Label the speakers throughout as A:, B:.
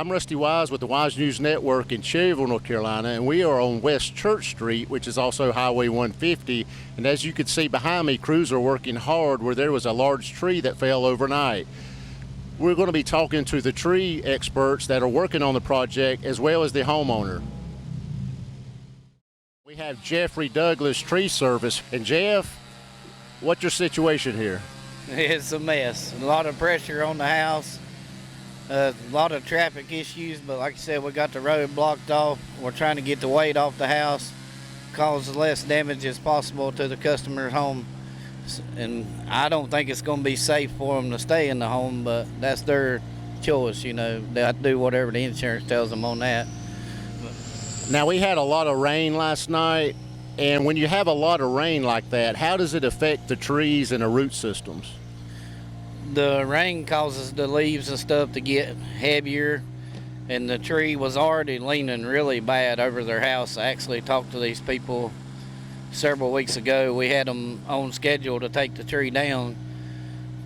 A: I'm Rusty Wise with the Wise News Network in Cherryville, North Carolina, and we are on West Church Street, which is also Highway 150. And as you can see behind me, crews are working hard where there was a large tree that fell overnight. We're going to be talking to the tree experts that are working on the project as well as the homeowner. We have Jeffrey Douglas Tree Service. And Jeff, what's your situation here?
B: It's a mess. A lot of pressure on the house. A lot of traffic issues, but like I said, we got the road blocked off. We're trying to get the weight off the house, cause as less damage as possible to the customer's home. And I don't think it's going to be safe for them to stay in the home, but that's their choice, you know. They have to do whatever the insurance tells them on that.
A: Now, we had a lot of rain last night, and when you have a lot of rain like that, how does it affect the trees and the root systems?
B: The rain causes the leaves and stuff to get heavier, and the tree was already leaning really bad over their house. I actually talked to these people several weeks ago. We had them on schedule to take the tree down,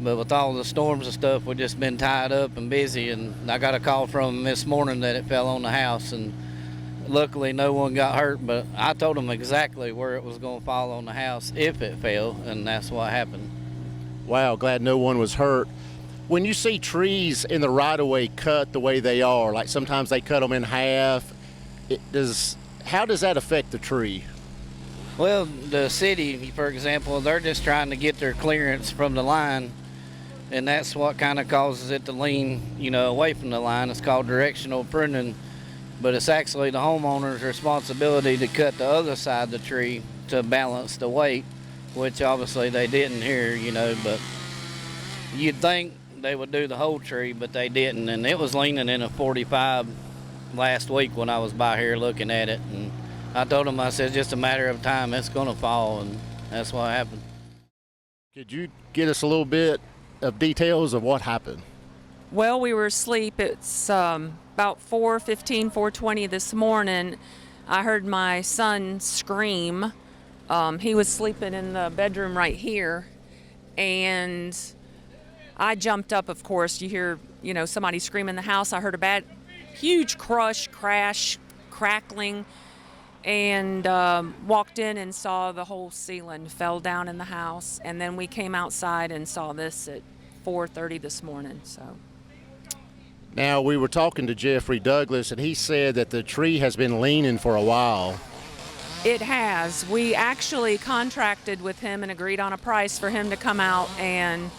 B: but with all the storms and stuff, we've just been tied up and busy, and I got a call from them this morning that it fell on the house, and luckily no one got hurt, but I told them exactly where it was going to fall on the house if it fell, and that's what happened.
A: Wow, glad no one was hurt. When you see trees in the right-of-way cut the way they are, like sometimes they cut them in half, how does that affect the tree?
B: Well, the city, for example, they're just trying to get their clearance from the line, and that's what kind of causes it to lean, you know, away from the line. It's called directional pruning, but it's actually the homeowner's responsibility to cut the other side of the tree to balance the weight, which obviously they didn't here, you know, but you'd think they would do the whole tree, but they didn't, and it was leaning in a 45 last week when I was by here looking at it, and I told them, I said, it's just a matter of time, it's going to fall, and that's what happened.
A: Could you get us a little bit of details of what happened?
C: Well, we were asleep. It's about 4:15, 4:20 this morning. I heard my son scream. He was sleeping in the bedroom right here, and I jumped up, of course. You hear, you know, somebody scream in the house. I heard a huge crash, crackling, and walked in and saw the whole ceiling fell down in the house. And then we came outside and saw this at 4:30 this morning. So.
A: Now, we were talking to Jeffrey Douglas, and he said that the tree has been leaning for a while.
C: It has. We actually contracted with him and agreed on a price for him to come out and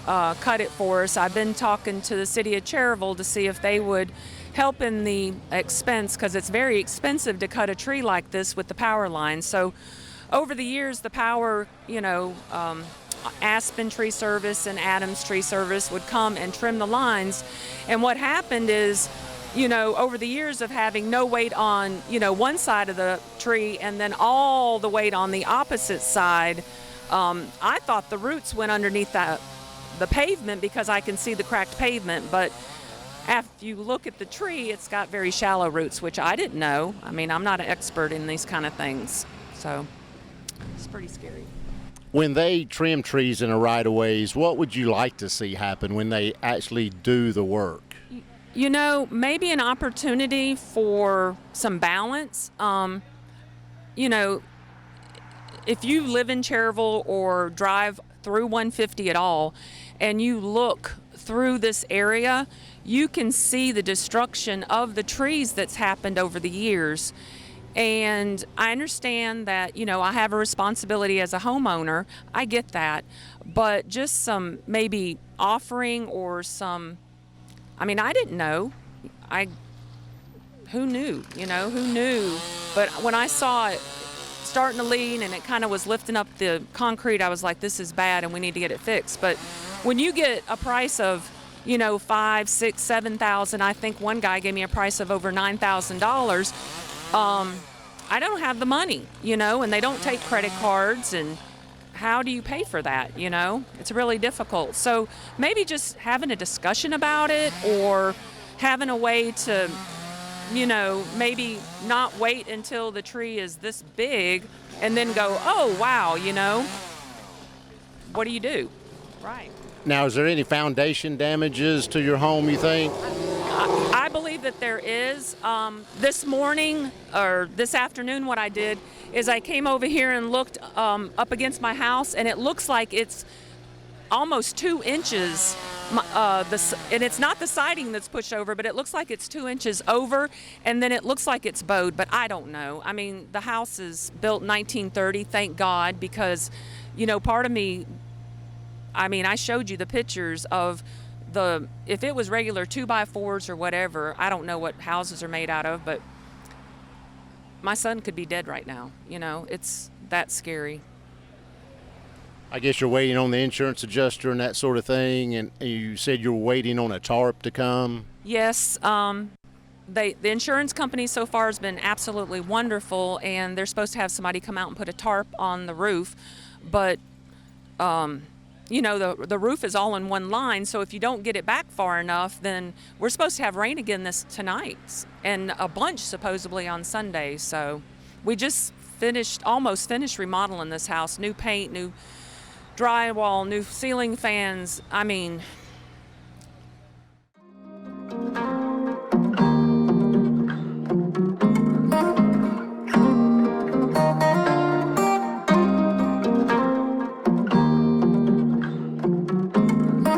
C: cut it for us. I've been talking to the city of Cherryville to see if they would help in the expense, because it's very expensive to cut a tree like this with the power line. So over the years, the power, you know, Aspen Tree Service and Adams Tree Service would come and trim the lines. And what happened is, you know, over the years of having no weight on, you know, one side of the tree and then all the weight on the opposite side, I thought the roots went underneath the pavement because I can see the cracked pavement. But after you look at the tree, it's got very shallow roots, which I didn't know. I mean, I'm not an expert in these kind of things, so it's pretty scary.
A: When they trim trees in a right-of-ways, what would you like to see happen when they actually do the work?
C: You know, maybe an opportunity for some balance. You know, if you live in Cherryville or drive through 150 at all, and you look through this area, you can see the destruction of the trees that's happened over the years. And I understand that, you know, I have a responsibility as a homeowner. I get that. But just some maybe offering or some, I mean, I didn't know. Who knew, you know, who knew? But when I saw it starting to lean and it kind of was lifting up the concrete, I was like, this is bad and we need to get it fixed. But when you get a price of, you know, $5,000, $6,000, $7,000, I think one guy gave me a price of over $9,000. I don't have the money, you know, and they don't take credit cards, and how do you pay for that, you know? It's really difficult. So maybe just having a discussion about it, or having a way to, you know, maybe not wait until the tree is this big and then go, oh, wow, you know, what do you do? Right.
A: Now, is there any foundation damages to your home, you think?
C: I believe believe that there is. This morning or this afternoon, what I did is I came over here and looked up against my house, and it looks like it's almost 2 inches. And it's not the siding that's pushed over, but it looks like it's 2 inches over, and then it looks like it's bowed, but I don't know. I mean, the house is built 1930, thank God, because, you know, part of me, I mean, I showed you the pictures of if it was regular 2x4s or whatever, I don't know what houses are made out of, but my son could be dead right now. You know, it's that scary.
A: I guess you're waiting on the insurance adjuster and that sort of thing, and you said you're waiting on a tarp to come.
C: Yes, the insurance company so far has been absolutely wonderful, and they're supposed to have somebody come out and put a tarp on the roof, but you know, the roof is all in one line, so if you don't get it back far enough, then we're supposed to have rain again tonight, and a bunch supposedly on Sunday. So we just almost finished remodeling this house, new paint, new drywall, new ceiling fans. I mean,